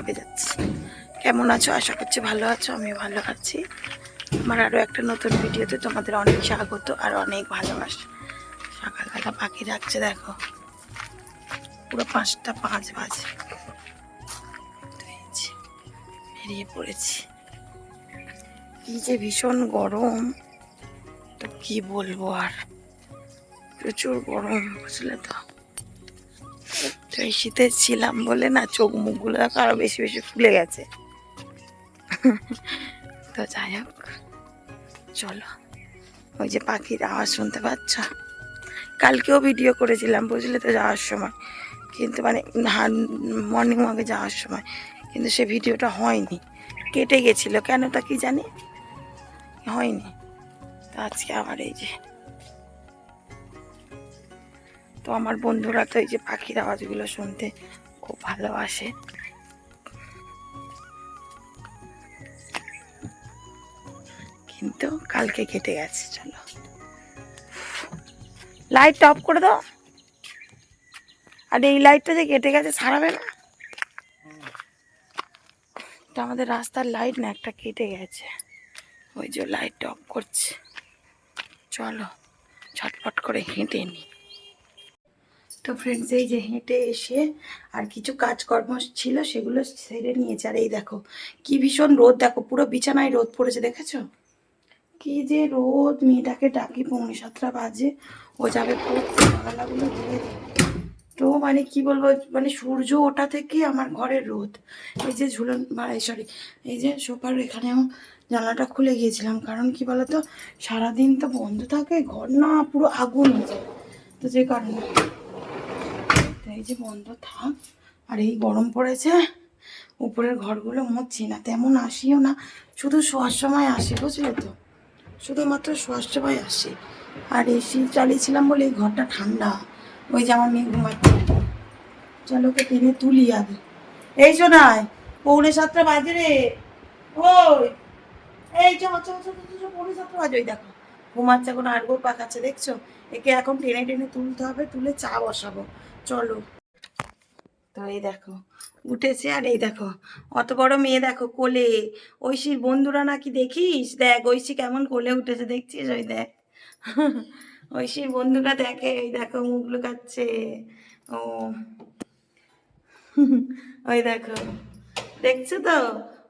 ঘরে যাচ্ছি। কেমন আছো? আশা করছি ভালো আছো, আমিও ভালো আছি। আমার আরও একটা নতুন ভিডিওতে তোমাদের অনেক স্বাগত আর অনেক ভালোবাসা। সকালবেলা পাখি ডাকছে, দেখো পুরো 5:05 বাজে, বেরিয়ে পড়েছি। কি যে ভীষণ গরম, তো কি বলবো, আর প্রচুর গরম, বুঝলে তো। তো এই শীতে ছিলাম বলে না, চোখ মুখগুলো দেখো আরো বেশি বেশি ফুলে গেছে। তো যাই হোক, চলো। ওই যে পাখির আওয়াজ শুনতে পাচ্ছ, কালকেও ভিডিও করেছিলাম বুঝলে তো যাওয়ার সময়, কিন্তু মানে মর্নিং ওয়াকে যাওয়ার সময়, কিন্তু সে ভিডিওটা হয়নি, কেটে গেছিল কেন তা কি জানি, হয়নি। তো আজকে আবার এই যে, তো আমার বন্ধুরা তো এই যে পাখির আওয়াজগুলো শুনতে খুব ভালোবাসে, কিন্তু কালকে কেটে গেছে। চলো, লাইট অফ করে দাও। আর এই লাইটটা যে কেটে গেছে সারাবে না, এটা আমাদের রাস্তার লাইট না, একটা কেটে গেছে, ওই যে লাইটটা অফ করছে। চলো ঝটপট করে হেঁটে নি। তো ফ্রেন্ডস, এই যে হেঁটে এসে আর কিছু কাজকর্ম ছিল সেগুলো সেরে নিয়েছে। আর এই দেখো কি ভীষণ রোদ, দেখো পুরো বিছানায় রোদ পড়েছে, দেখেছো কি যে রোদ। মেয়েটাকে ডাকি 6:45 বাজে, ও যাবে পড়তে, সকালগুলো ধুয়ে দেবে। তো মানে কি বলবো, মানে সূর্য ওঠা থেকে আমার ঘরের রোদ। এই যে ঝুলন সরি, এই যে সোফার এখানেও জানলাটা খুলে গিয়েছিলাম, কারণ কি বলতো সারাদিন তো বন্ধ থাকে, ঘর না পুরো আগুন হয়ে যায়, তো যে কারণে এই যে বন্ধ থাক। আর এই গরম পড়েছে, উপরের ঘরগুলো মুছছি না, তেমন আসিও না, শুধু শোয়ার সময় আসি, বুঝলে তো, শুধুমাত্র শোয়ার সময় আসি। আর এসি চালিয়েছিলাম বলে এই ঘরটা ঠান্ডা, ওই যে আমার মেয়ে ঘুমাচ্ছে। চলো ওকে টেনে তুলি আগে। এই শোনায় 6:45 বাজে রে, ওই এই চ 6:45 বাজে, ওই দেখো ঘুমাচ্ছে, এখন আড়গোড় পাকাচ্ছে, দেখছো। একে এখন টেনে টেনে তুলতে হবে, তুলে চা বসাবো। চলো। তো এই দেখো উঠেছে, আর এই দেখো অত বড় মেয়ে দেখো কোলে। ঐশীর বন্ধুরা নাকি দেখিস, দেখ ঐশী কেমন কোলে উঠেছে, দেখছিস, ওই দেখ। ঐশীর বন্ধুরা দেখে, ওই দেখো মুখ লুকাচ্ছে। ও ওই দেখো, দেখছো তো,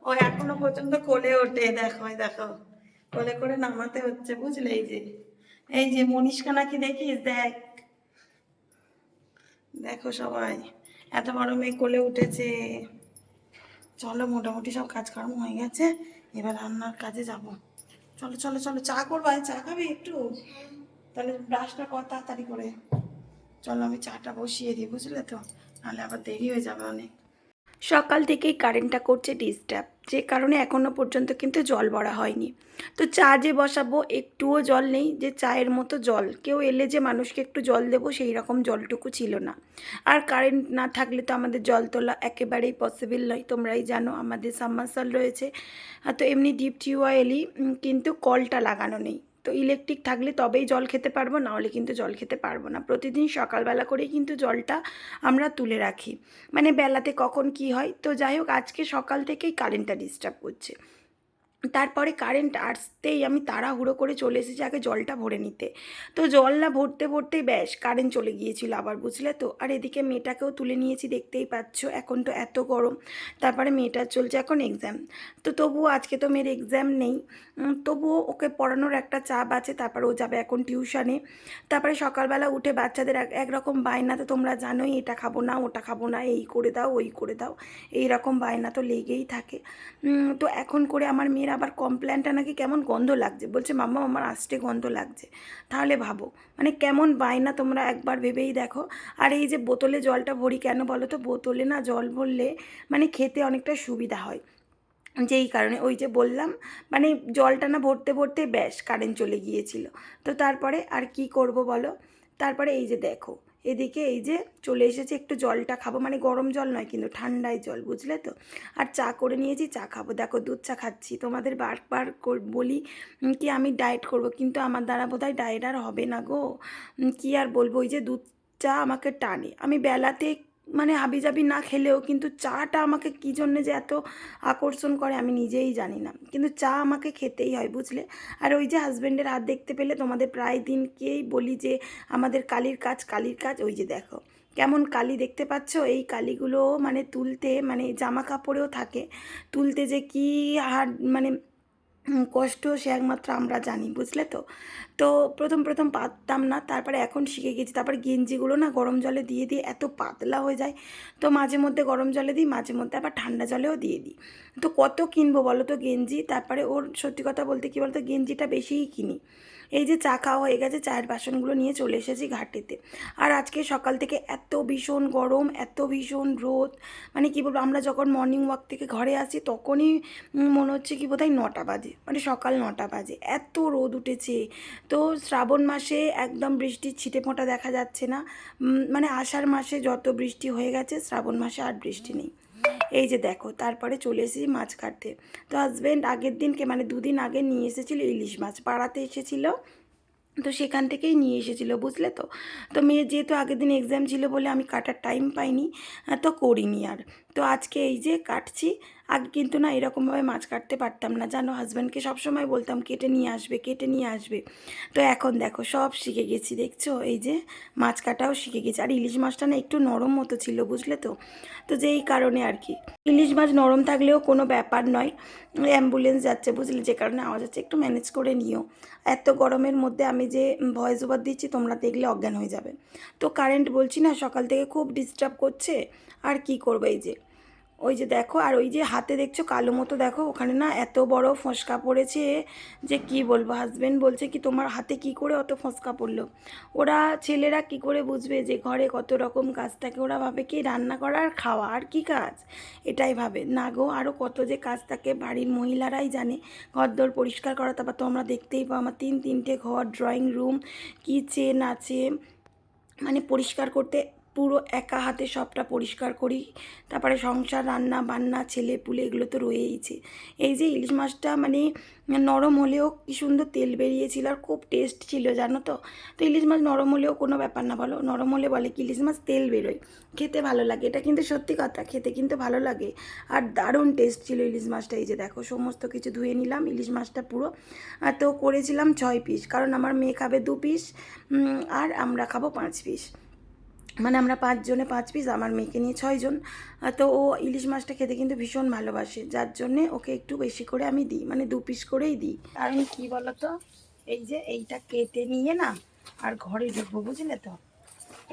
ও এখনো পর্যন্ত কোলে ওঠে, দেখো ওই দেখো কোলে করে নামাতে হচ্ছে, বুঝলে। এই যে মনীষকা নাকি দেখিস, দেখ, দেখো সবাই এত বড় মেয়ে কোলে উঠেছে। চলো, মোটামুটি সব কাজকর্ম হয়ে গেছে, এবার রান্নার কাজে যাব। চলো চলো চলো, চা করবা, চা খাবি একটু, তাহলে ব্রাশটা কর তাড়াতাড়ি করে। চলো আমি চাটা বসিয়ে দিই, বুঝলে তো, নাহলে আবার দেরি হয়ে যাবে অনেক। সকাল থেকেই কারেন্টটা করছে ডিস্টার্ব, যে কারণে এখনও পর্যন্ত কিন্তু জল ভরা হয়নি। তো চা যে বসাবো, একটুও জল নেই, যে চায়ের মতো জল, কেউ এলে যে মানুষকে একটু জল দেবো সেই রকম জলটুকু ছিল না। আর কারেন্ট না থাকলে তো আমাদের জল তোলা একেবারেই পসিবল নয়, তোমরাই জানো আমাদের সাবমার্সাল রয়েছে, তো এমনি ডিপ টিউবওয়েলই, কিন্তু কলটা লাগানো নেই। তো ইলেকট্রিক থাকলে তবেই জল খেতে পারবো, না হলে কিন্তু জল খেতে পারবো না। প্রতিদিন সকালবেলা করেই কিন্তু জলটা আমরা তুলে রাখি, মানে বেলাতে কখন কি হয়। তো যাই হোক, আজকে সকাল থেকেই কারেন্টটা ডিস্টার্ব করছে। তারপরে কারেন্ট আসতেই আমি তাড়াহুড়ো করে চলে এসেছি আগে জলটা ভরে নিতে। তো জল না ভরতে ভরতেই ব্যাস কারেন্ট চলে গিয়েছিল আবার, বুঝলে তো। আর এদিকে মেয়েটাকেও তুলে নিয়েছি, দেখতেই পাচ্ছ, এখন তো এত গরম। তারপরে মেয়েটার চলছে এখন এক্সাম, তো তবুও আজকে তো মেয়ের এক্সাম নেই, তবুও ওকে পড়ানোর একটা চাপ আছে। তারপরে ও যাবে এখন টিউশনে। তারপরে সকালবেলা উঠে বাচ্চাদের একরকম বায়না তো তোমরা জানোই, এটা খাবো না ওটা খাবো না, এই করে দাও ওই করে দাও, এই রকম বায়না তো লেগেই থাকে। তো এখন করে আমার মেয়ের আবার কমপ্ল্যানটা নাকি কেমন গন্ধ লাগছে, বলছে মাম্মা আমার আষ্টে গন্ধ লাগছে। তাহলে ভাবো মানে কেমন বায়না, তোমরা একবার ভেবেই দেখো। আর এই যে বোতলে জলটা ভরি কেন বলো তো, বোতলে না জল ভরলে মানে খেতে অনেকটা সুবিধা হয়, যেই কারণে ওই যে বললাম, মানে জলটা না ভরতে ভরতে ব্যাস কারেন্ট চলে গিয়েছিল। তো তারপরে আর কি করব বলো, তারপরে এই যে দেখো এদিকে এই যে চলে এসেছে, একটু জলটা খাবো, মানে গরম জল নয় কিন্তু ঠান্ডায় জল, বুঝলে তো। আর চা করে নিয়েছি, চা খাবো, দেখো দুধ চা খাচ্ছি। তোমাদের বারবার বলি কি আমি ডায়েট করব, কিন্তু আমার দ্বারা বোধহয় ডায়েট আর হবে না গো। কি আর বলবো, ওই যে দুধ চা আমাকে টানে, আমি বেলাতে মানে হাবিজাবি না খেলেও কিন্তু চাটা আমাকে কী জন্য যে এত আকর্ষণ করে আমি নিজেই জানি না, কিন্তু চা আমাকে খেতেই হয়, বুঝলে। আর ওই যে হাজব্যান্ডের হাত দেখতে পেলে তোমাদের প্রায় দিনকেই বলি যে আমাদের কালির কাজ কালির কাজ, ওই যে দেখো কেমন কালি দেখতে পাচ্ছ, এই কালিগুলো মানে তুলতে মানে জামা কাপড়েও থাকে, তুলতে যে কী হার্ড মানে কষ্ট সে একমাত্র আমরা জানি, বুঝলে তো। তো প্রথম প্রথম পারতাম না, তারপরে এখন শিখে গেছি। তারপরে গেঞ্জিগুলো না গরম জলে দিয়ে দিয়ে এত পাতলা হয়ে যায়, তো মাঝে মধ্যে গরম জলে দিই, মাঝে মধ্যে আবার ঠান্ডা জলেও দিয়ে দিই। তো কত কিনবো বলো তো গেঞ্জি, তারপরে ওর সত্যি কথা বলতে কী বলতো গেঞ্জিটা বেশিই কিনি। এই যে চা খাওয়া হয়ে গেছে, চায়ের বাসনগুলো নিয়ে চলে এসেছি ঘাটেতে। আর আজকে সকাল থেকে এত ভীষণ গরম, এত ভীষণ রোদ, মানে কী বলবো, আমরা যখন মর্নিং ওয়াক থেকে ঘরে আসি তখনই মনে হচ্ছে কি বোধহয় 9টা বাজে, মানে সকাল 9টা বাজে, এত রোদ উঠেছে। তো শ্রাবণ মাসে একদম বৃষ্টির ছিটেফোঁটা দেখা যাচ্ছে না, মানে আষাঢ় মাসে যত বৃষ্টি হয়ে গেছে শ্রাবণ মাসে আর বৃষ্টি নেই। এই যে দেখো, তারপরে চলে এসেছি মাছ কাটতে। তো হাজব্যান্ড আগের দিনকে মানে দুদিন আগে নিয়ে এসেছিলো ইলিশ মাছ, পাড়াতে এসেছিলো, তো সেখান থেকেই নিয়ে এসেছিলো, বুঝলে তো। তো মেয়ের যেহেতু আগের দিন এক্সাম ছিল বলে আমি কাটার টাইম পাইনি, তো করিনি আর। তো আজকে এই যে কাটছি। আগে কিন্তু না এরকমভাবে মাছ কাটতে পারতাম না, জানো, হাজব্যান্ডকে সবসময় বলতাম কেটে নিয়ে আসবে কেটে নিয়ে আসবে। তো এখন দেখো সব শিখে গেছি, দেখছো, এই যে মাছ কাটাও শিখে গেছি। আর ইলিশ মাছটা না একটু নরম মতো ছিল, বুঝলে তো। তো যেই কারণে আর কি, ইলিশ মাছ নরম থাকলেও কোনো ব্যাপার নয়, অ্যাম্বুলেন্স যাচ্ছে, বুঝলে, যে কারণে আওয়াজ হচ্ছে, একটু ম্যানেজ করে নিও। এত গরমের মধ্যে আমি যে ভয়েস ওভার দিচ্ছি তোমরা দেখলে অজ্ঞান হয়ে যাবে। তো কারেন্ট বলছি না সকাল থেকে খুব ডিস্টার্ব করছে, আর কি করবো, এই যে ওই যে দেখো, আর ওই যে হাতে দেখছো কালো মতো, দেখো ওখানে না এত বড় ফোঁসকা পড়েছে যে কি বলবো। হাজব্যান্ড বলছে কি তোমার হাতে কি করে অত ফোঁসকা পড়লো। ওরা ছেলেরা কি করে বুঝবে যে ঘরে কত রকম কাজ থাকে, ওরা ভাবে কি রান্না করা আর খাওয়া আর কি কাজ, এটাই ভাবে না গো, আরও কত যে কাজ থাকে বাড়ির মহিলারাই জানে। ঘরদোর পরিষ্কার করা, তারপর তো আমরা দেখতেই পাও আমার তিনটে ঘর, ড্রয়িং রুম, কিচেন আছে, মানে পরিষ্কার করতে পুরো একা হাতে সবটা পরিষ্কার করি। তারপরে সংসার, রান্না বান্না, ছেলে পুলে, এগুলো তো রয়েইছে। এই যে ইলিশ মাছটা মানে নরম হলেও কি সুন্দর তেল বেরিয়েছিল, আর খুব টেস্ট ছিল, জানো তো। তো ইলিশ মাছ নরম হলেও কোনো ব্যাপার না, বলো, নরম হলে বলে কি ইলিশ মাছ তেল বেরোয়, খেতে ভালো লাগে, এটা কিন্তু সত্যি কথা, খেতে কিন্তু ভালো লাগে। আর দারুণ টেস্ট ছিল ইলিশ মাছটা। এই যে দেখো সমস্ত কিছু ধুয়ে নিলাম, ইলিশ মাছটা পুরো। তো করেছিলাম 6 পিস, কারণ আমার মেয়ে খাবে 2 পিস, আর আমরা খাবো 5 পিস, মানে আমরা 5 জনে 5 পিস, আমার মেয়েকে নিয়ে 6 জন। তো ও ইলিশ মাছটা খেতে কিন্তু ভীষণ ভালোবাসে, যার জন্যে ওকে একটু বেশি করে আমি দিই, মানে 2 পিস করেই দিই। কারণ কী বলো তো, এই যে এইটা কেটে নিয়ে না আর ঘরে ঢুকবো, বুঝলে তো।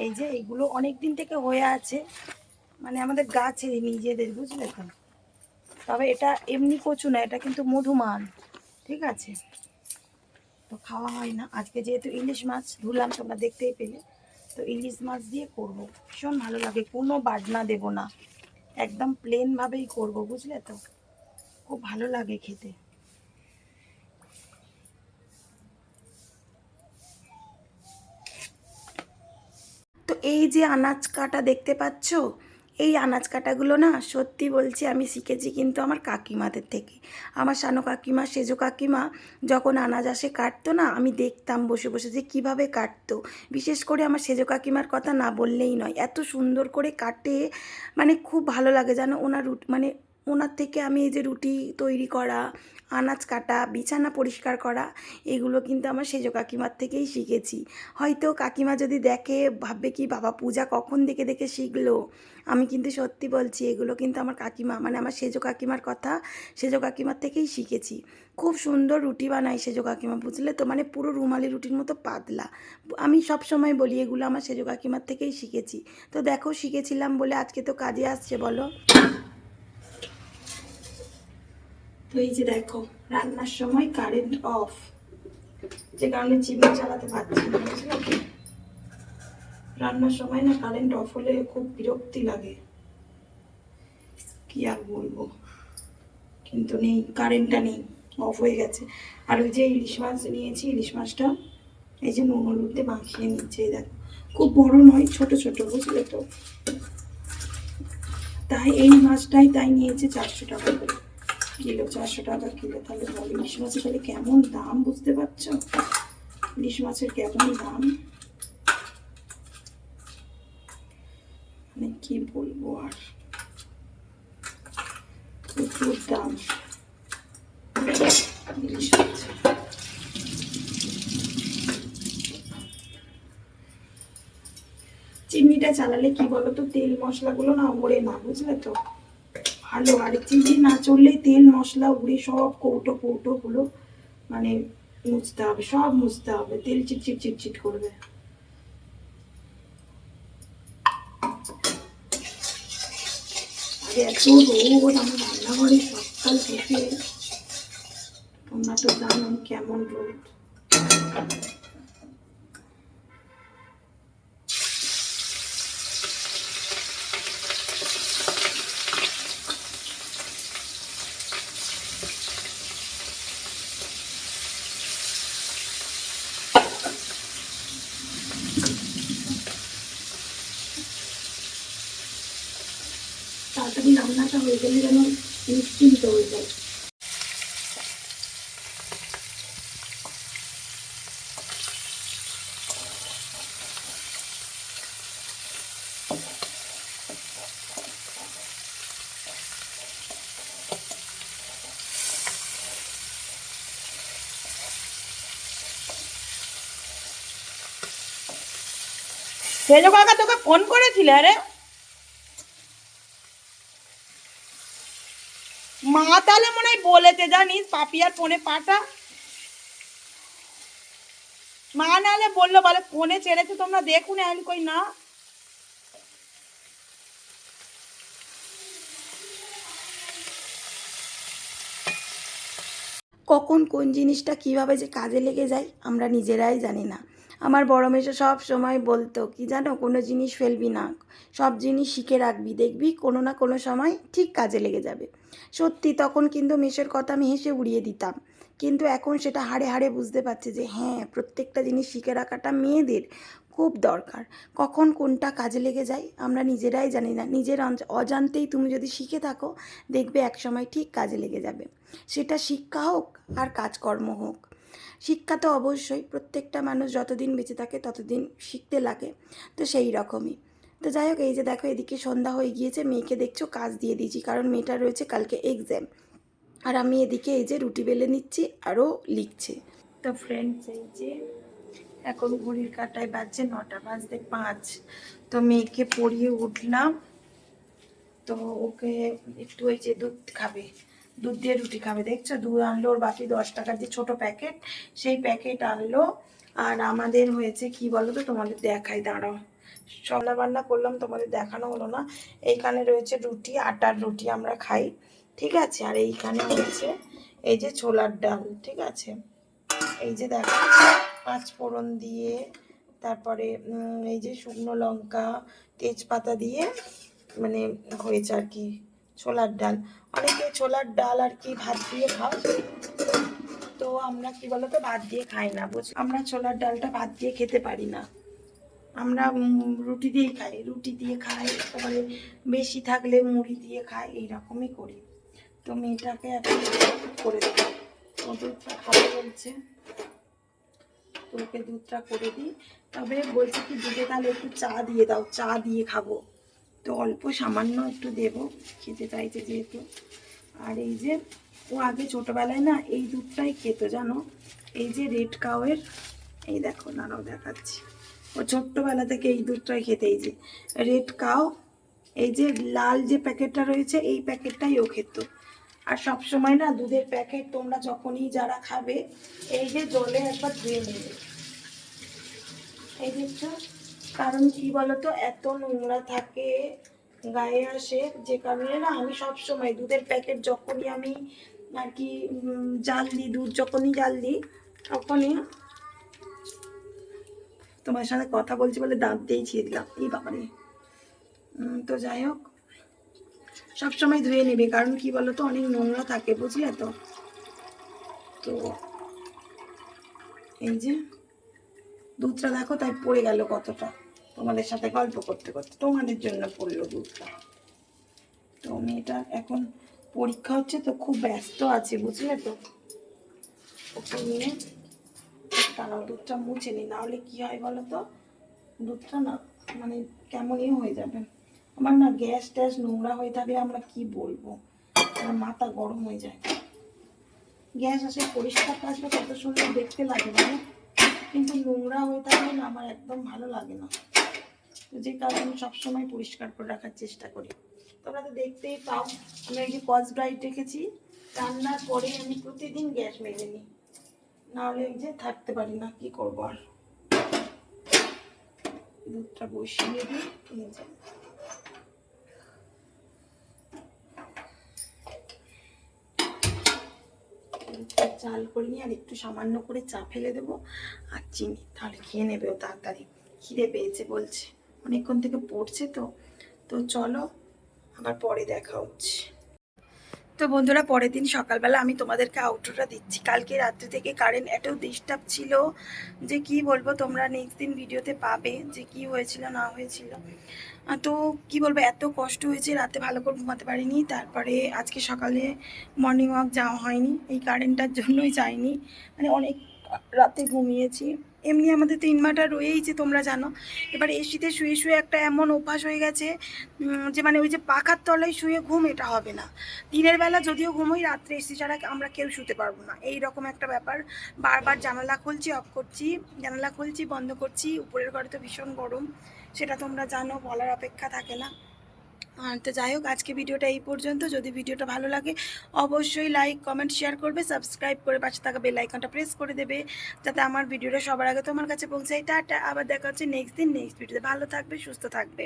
এই যে এইগুলো অনেক দিন থেকে হয়ে আছে, মানে আমাদের গাছে নিজেদের, বুঝলে তো। তবে এটা এমনি কচু না, এটা কিন্তু মধুমান, ঠিক আছে। তো খাওয়া হয় না, আজকে যেহেতু ইলিশ মাছ ধুলাম তোমরা দেখতেই পেলে, তো ইলিশ মাছ দিয়ে করব, ভীষণ ভালো লাগে, কোনো বাটনা দেব না, একদম প্লেনভাবেই করব, বুঝলে তো, খুব ভালো লাগে খেতে। তো এই যে আনাজ কাটা দেখতে পাচ্ছ, এই আনাজ কাটাগুলো না সত্যি বলছি আমি শিখেছি কিন্তু আমার কাকিমাদের থেকে। আমার সানো কাকিমা, সেজো কাকিমা যখন আনাজ আসে কাটতো না, আমি দেখতাম বসে বসে যে কীভাবে কাটতো। বিশেষ করে আমার সেজো কাকিমার কথা না বললেই নয়, এত সুন্দর করে কাটে, মানে খুব ভালো লাগে জানো। ওনার মানে ওনার থেকে আমি এই যে রুটি তৈরি করা, আনাজ কাটা, বিছানা পরিষ্কার করা, এগুলো কিন্তু আমার সেজো কাকিমার থেকেই শিখেছি। হয়তো কাকিমা যদি দেখে ভাববে কি বাবা পূজা কখন দেখে দেখে শিখলো। আমি কিন্তু সত্যি বলছি এগুলো কিন্তু আমার কাকিমা, মানে আমার সেজো কাকিমার কথা, সেজো কাকিমার থেকেই শিখেছি। খুব সুন্দর রুটি বানায় সেজো কাকিমা, বুঝলে তো, মানে পুরো রুমালি রুটির মতো পাতলা। আমি সব সময় বলি এগুলো আমার সেজো কাকিমার থেকেই শিখেছি। তো দেখো শিখেছিলাম বলে আজকে তো কাজে আসছে, বলো। তো এই যে দেখো রান্নার সময় কারেন্ট অফ, যে কারণে চিমনি চালাতে পারছি না, বুঝলে তো। রান্নার সময় না কারেন্ট অফ হলে খুব বিরক্তি লাগে, কি আর বলবো, কিন্তু নেই, কারেন্টটা নেই, অফ হয়ে গেছে। আর ওই যে ইলিশ মাছ নিয়েছি, ইলিশ মাছটা এই যে নুন হলুদে মাখিয়ে নিচ্ছে, এই দেখো, খুব বড় নয়, ছোট ছোট, বুঝলে তো। তাই এই মাছটাই তাই নিয়েছে 400 টাকা করে কিলো, 400 টাকা কিলো। তাহলে বলো ইলিশ মাছের তাহলে কেমন দাম, বুঝতে পারছো ইলিশ মাছের কেমন দাম, মানে কি বলবো আর, প্রচুর দাম ইলিশ মাছ। চিমনিটা চালালে কি বলতো, তেল মশলাগুলো না ওড়ে না, বুঝলে তো, ভালো। আর চিমনি না চললে তেল মশলা উড়ে সব কৌটো কৌটো গুলো মানে মুছতে হবে, সব মুছতে হবে, তেল চিটচিট চিটচিট করবে। আরে এত রোদ আমার রান্নাঘরে সকাল থেকে, তোমরা তো জানো কেমন রোদ। তাড়াতাড়ি রান্নাটা হয়ে গেলে যেন নিশ্চিন্ত হয়ে যায়। সেজো কাকা তোকে ফোন করেছিলে? আরে মা তাহলে মনে হয় বলেছে, জানিস, পাপিয়ার ফোনে পাঠা। মা নাহলে বললো, বলে ফোনে ছেড়েছে তোমরা দেখুন, আমি কই না। কখন কোন জিনিসটা কিভাবে যে কাজে লেগে যায় আমরা নিজেরাই জানি না। আমার বড় মেসো সব সময় বলতো কি জানো, কোনো জিনিস ফেলবি না, সব জিনিস শিখে রাখবি, দেখবি কোনো না কোনো সময় ঠিক কাজে লেগে যাবে। সত্যি তখন কিন্তু মেসোর কথা আমি হেসে উড়িয়ে দিতাম, কিন্তু এখন সেটা হাড়ে হাড়ে বুঝতে পারছি যে হ্যাঁ, প্রত্যেকটা জিনিস শিখে রাখাটা মেয়েদের খুব দরকার। কখন কোনটা কাজে লেগে যায় আমরা নিজেরাই জানি না। নিজের অজান্তেই তুমি যদি শিখে থাকো, দেখবে এক সময় ঠিক কাজে লেগে যাবে। সেটা শিক্ষা হোক আর কাজকর্ম হোক। শিক্ষা তো অবশ্যই, প্রত্যেকটা মানুষ যতদিন বেঁচে থাকে ততদিন শিখতে লাগে, তো সেই রকমই। তো যাই হোক, এই যে দেখো এদিকে সন্ধ্যা হয়ে গিয়েছে, মেয়েকে দেখছো কাজ দিয়ে দিয়েছি, কারণ মেয়েটা রয়েছে কালকে এক্সাম। আর আমি এদিকে এই যে রুটি বেলে নিচ্ছি, আরও লিখছে। তো ফ্রেন্ডস, এই যে এখন ঘড়ির কাঁটায় বাজছে 9:05। তো মেয়েকে পড়িয়ে উঠলাম, তো ওকে একটু ওই যে দুধ খাবে, দুধ দিয়ে রুটি খাবে। দেখছো দুধ আনলো, ওর বাকি 10 টাকার যে ছোট প্যাকেট, সেই প্যাকেট আনলো। আর আমাদের হয়েছে কি বলো তো, তোমাদের দেখাই, দাঁড়াও, সন্ধ্যা বান্না করলাম, তোমাদের দেখানো হলো না। এইখানে রয়েছে রুটি, আটার রুটি আমরা খাই, ঠিক আছে। আর এইখানে হয়েছে এই যে ছোলার ডাল, ঠিক আছে। এই যে দেখো 5 ফোড়ন দিয়ে, তারপরে এই যে শুকনো লঙ্কা, তেজপাতা দিয়ে মানে হয়েছে আর কি ছোলার ডাল। অনেকে ছোলার ডাল আর কি ভাত দিয়ে খাও, তো আমরা কি বলতো ভাত দিয়ে খাই না, বুঝ, আমরা ছোলার ডালটা ভাত দিয়ে খেতে পারি না, আমরা রুটি দিয়েই খাই, রুটি দিয়ে খাই, তারপরে বেশি থাকলে মুড়ি দিয়ে খাই, এইরকমই করি। তো মেয়েটাকে এখন করে দেবো, ও দুধটা খাওয়া বলছে, তো ওকে দুধটা করে দিই। তবে বলছে কি দুধে তাহলে একটু চা দিয়ে দাও, চা দিয়ে খাবো, তো অল্প সামান্য একটু দেবো, খেতে চাইছে যেহেতু। আর এই যে ও আগে ছোটোবেলায় না এই দুধটাই খেত জানো, এই যে রেড কাউয়ের, এই দেখো নাড়াও দেখাচ্ছি, ও ছোট্টবেলা থেকে এই দুধটাই খেতে, এই যে রেড কাউ, এই যে লাল যে প্যাকেটটা রয়েছে এই প্যাকেটটাই ও খেত। আর সব সময় না দুধের প্যাকেট তোমরা যখনই যারা খাবে, এই যে জলে একবার ধুয়ে নেবে, এই দেখছো, কারণ কি বলতো এত নোংরা থাকে গায়ে আসে, যে কারণে না আমি সব সময় দুধের প্যাকেট যখনই আমি আর কি জাল দিই, দুধ যখনই জাল দিই, তখনই, তোমার সাথে কথা বলছি বলে দাঁত দিয়েই ছিঁড়ে দিলাম, এই ব্যাপারে। তো যাই হোক, সবসময় ধুয়ে নেবে, কারণ কি বলতো অনেক নোংরা থাকে, বুঝলে তো। তো এই যে দুধটা দেখো তাই পড়ে গেল কতটা, তোমাদের সাথে গল্প করতে করতে তোমাদের জন্য পড়লো দুধটা। তো মেয়েটার এখন পরীক্ষা হচ্ছে, তো খুব ব্যস্ত আছে, বুঝলে তো। ওকে নিয়ে দাঁড়াও, দুধটা মুছে নি, নাহলে কি হয় বলো তো, দুধটা না মানে কেমনই হয়ে যাবে। আমার না গ্যাস ট্যাস নোংরা হয়ে থাকলে আমরা কি বলবো, আমার মাথা গরম হয়ে যায়। গ্যাস আসে পরিষ্কার থাকলে কত সুন্দর দেখতে লাগে বলো, কিন্তু নোংরা হয়ে থাকলে না আমার একদম ভালো লাগে না। তো যে কারণে আমি সবসময় পরিষ্কার করে রাখার চেষ্টা করি। তোমরা তো দেখতেই পাও আমি এই যে কস ব্রাইট রেখেছি, রান্নার পরে আমি প্রতিদিন গ্যাস মেজে নিই, নাহলে এই যে থাকতে পারি না, কি করবো আর। দুধটা বসিয়ে দিই, এই যে চাল করে নিয়ে আর একটু সামান্য করে চা ফেলে দেবো আর চিনি, তাহলে খেয়ে নেবে ও তাড়াতাড়ি, খিদে পেয়েছে বলছে, অনেকক্ষণ থেকে পড়ছে তো। তো চলো আবার পরে দেখা হচ্ছে। তো বন্ধুরা, পরের দিন সকালবেলা আমি তোমাদেরকে আউটরোটা দিচ্ছি। কালকে রাত্রি থেকে কারেন্ট এত ডিস্টার্ব ছিল যে কি বলবো, তোমরা নেক্সট দিন ভিডিওতে পাবে যে কি হয়েছিল না হয়েছিল। তো কি বলবো, এত কষ্ট হয়েছে, রাতে ভালো করে ঘুমাতে পারিনি। তারপরে আজকে সকালে মর্নিং ওয়াক যাওয়া হয়নি, এই কারেন্টটার জন্যই যাইনি, মানে অনেক রাতে ঘুমিয়েছি। এমনি আমাদের তো ইনভার্টার রয়েইছে তোমরা জানো। এবার এসিতে শুয়ে শুয়ে একটা এমন অভ্যাস হয়ে গেছে যে মানে ওই যে পাখার তলায় শুয়ে ঘুম, এটা হবে না। দিনের বেলা যদিও ঘুমোই, রাত্রে এসি ছাড়া আমরা কেউ শুতে পারবো না, এই রকম একটা ব্যাপার। বারবার জানালা খুলছি অফ করছি, জানালা খুলছি বন্ধ করছি। উপরের ঘরে তো ভীষণ গরম, সেটা তোমরা জানো, বলার অপেক্ষা থাকে না। আর তো যাই হোক, আজকে ভিডিওটা এই পর্যন্ত। যদি ভিডিওটা ভালো লাগে অবশ্যই লাইক কমেন্ট শেয়ার করবে, সাবস্ক্রাইব করে পাশে থাকা বেল আইকনটা প্রেস করে দেবে, যাতে আমার ভিডিওটা সবার আগে তোমার কাছে পৌঁছায়। টাটা, আবার দেখা হচ্ছে নেক্সট দিন নেক্সট ভিডিওতে। ভালো থাকবে, সুস্থ থাকবে।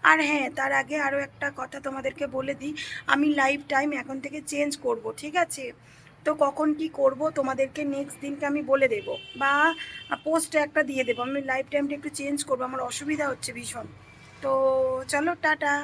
আর হ্যাঁ, তার আগে আরও একটা কথা তোমাদেরকে বলে দিই, আমি লাইভ টাইম এখন থেকে চেঞ্জ করব, ঠিক আছে? তো কখন কি করব তোমাদেরকে নেক্সট দিনকে আমি বলে দেবো, বা পোস্টে একটা দিয়ে দেবো। আমি লাইভ টাইমটা একটু চেঞ্জ করবো, আমার অসুবিধা হচ্ছে ভীষণ। তো চলো টাটা।